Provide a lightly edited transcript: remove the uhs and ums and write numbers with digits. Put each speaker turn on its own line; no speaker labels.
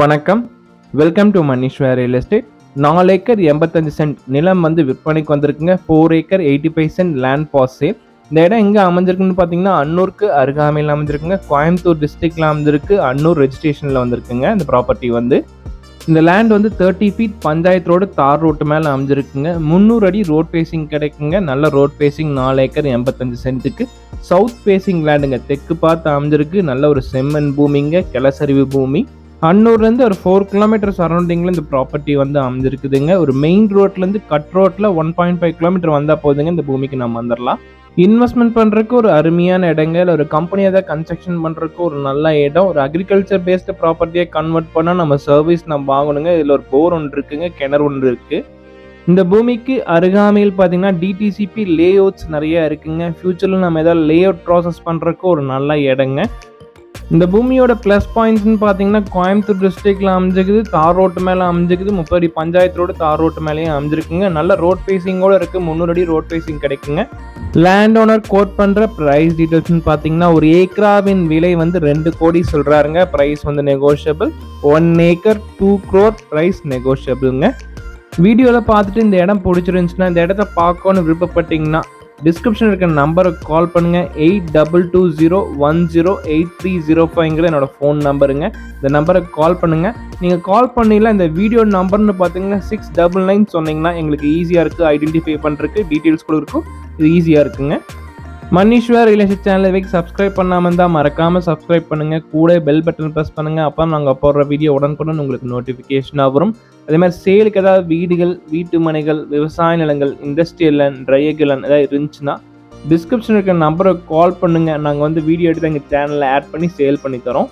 வணக்கம். Welcome to Maneeshwar real estate. 4 acre 85 cent நிலம் வந்து விற்பனைக்கு வந்திருக்குங்க. 4 acre 85 cent land for sale. இந்த இடம் எங்கே அமைஞ்சிருக்குன்னு பார்த்தீங்கன்னா, அன்னூருக்கு அருகாமையில் அமைஞ்சிருக்குங்க. கோயம்புத்தூர் டிஸ்ட்ரிக்டில் அமைஞ்சிருக்கு. அன்னூர் ரெஜிஸ்ட்ரேஷனில் வந்திருக்குங்க. இந்த ப்ராப்பர்ட்டி வந்து இந்த லேண்ட் வந்து 30 feet panchayat road tar road மேலே அமைஞ்சிருக்குங்க. 300 அடி ரோட் பேசிங் கிடைக்குங்க. நல்ல ரோட் பேசிங் 4 ஏக்கர் 85 சென்ட்டுக்கு சவுத் பேசிங் லேண்டுங்க. தெற்கு பார்த்து அமைஞ்சிருக்கு. நல்ல ஒரு செம்மண் பூமிங்க, கிளசரிவு பூமி. அன்னூர்லேருந்து ஒரு 4 கிலோமீட்டர் சரௌண்டிங்கில் இந்த ப்ராப்பர்ட்டி வந்து அமைஞ்சிருக்குதுங்க. ஒரு மெயின் ரோட்லேருந்து கட் ரோட்டில் 1.5 கிலோமீட்டர் வந்தால் போதுங்க இந்த பூமிக்கு நம்ம வந்துடலாம். இன்வெஸ்ட்மெண்ட் பண்ணுறதுக்கு ஒரு அருமையான இடங்க. இல்லை ஒரு கம்பெனி ஏதாவது கன்ஸ்ட்ரக்ஷன் பண்ணுறதுக்கு ஒரு நல்ல இடம். ஒரு அக்ரிகல்ச்சர் பேஸ்டு ப்ராப்பர்ட்டியை கன்வெர்ட் பண்ணால் நம்ம சர்வீஸ் நம்ம வாங்கணுங்க. இதில் ஒரு போர் ஒன்று இருக்குங்க, கிணறு ஒன்று இருக்குது. இந்த பூமிக்கு அருகாமையில் பார்த்தீங்கன்னா டிடிசிபி லே அவுட்ஸ் நிறைய இருக்குங்க. ஃபியூச்சரில் நம்ம ஏதாவது லே அவுட் ப்ராசஸ் பண்ணுறதுக்கு ஒரு நல்ல இடங்க. இந்த பூமியோட ப்ளஸ் பாயிண்ட்ஸ்னு பார்த்தீங்கன்னா, கோயம்புத்தூர் டிஸ்ட்ரிக்டில் அமைஞ்சிருக்குது. தார் ரோட்டு மேலே அமைஞ்சிருக்குது. 30 அடி பஞ்சாயத்து ரோடு தார் ரோட்டு மேலேயும் அமைஞ்சிருக்குங்க. நல்ல ரோட் பேசிங்கோடு இருக்குது. 300 அடி ரோட் பேசிங் கிடைக்குங்க. லேண்ட் ஓனர் கோட் பண்ணுற ப்ரைஸ் டீட்டெயில்ஸ்னு பார்த்தீங்கன்னா, ஒரு ஏக்கராவின் விலை வந்து 2 கோடி சொல்கிறாருங்க. ப்ரைஸ் வந்து நெகோஷியபிள். 1 ஏக்கர் 2 crore ப்ரைஸ் நெகோஷியபிளுங்க. வீடியோவில் பார்த்துட்டு இந்த இடம் பிடிச்சிருந்துச்சுன்னா, இந்த இடத்த பார்க்கணுன்னு விருப்பப்பட்டீங்கன்னா டிஸ்கிரிப்ஷன் இருக்கிற நம்பருக்கு கால் பண்ணுங்கள். 8220108305 என்னோட ஃபோன் நம்பருங்க. இந்த நம்பருக்கு கால் பண்ணுங்கள். நீங்கள் கால் பண்ணிடலாம். இந்த வீடியோ நம்பர்னு பார்த்தீங்கன்னா 699 சொன்னீங்கன்னா எங்களுக்கு ஈஸியாக இருக்குது ஐடென்டிஃபை பண்ணுறதுக்கு. டீட்டெயில்ஸ் கூட இருக்கும். இது ஈஸியாக இருக்குங்க. மணீஸ்வர் ரியல் எஸ்டேட் சேனலை வைக்க சப்ஸ்கிரைப் பண்ணாமல் இருந்தால் மறக்காமல் சப்ஸ்கிரைப் பண்ணுங்கள். கூட பெல் பட்டன் ப்ரெஸ் பண்ணுங்கள். அப்போ நாங்கள் போடுற வீடியோ உடனுக்குடன் உங்களுக்கு நோட்டிஃபிகேஷனாக வரும். அதே மாதிரி சேலுக்கு ஏதாவது வீடுகள், வீட்டு மனைகள், விவசாய நிலங்கள், இண்டஸ்ட்ரியல் லேண்ட், ட்ரையர் லேண்ட் ஏதாவது இருந்துச்சுன்னா டிஸ்கிரிப்ஷன் இருக்கிற நம்பருக்கு கால் பண்ணுங்கள். நாங்கள் வந்து வீடியோ எடுத்து எங்கள் சேனலில் ஆட் பண்ணி சேல் பண்ணி தரோம்.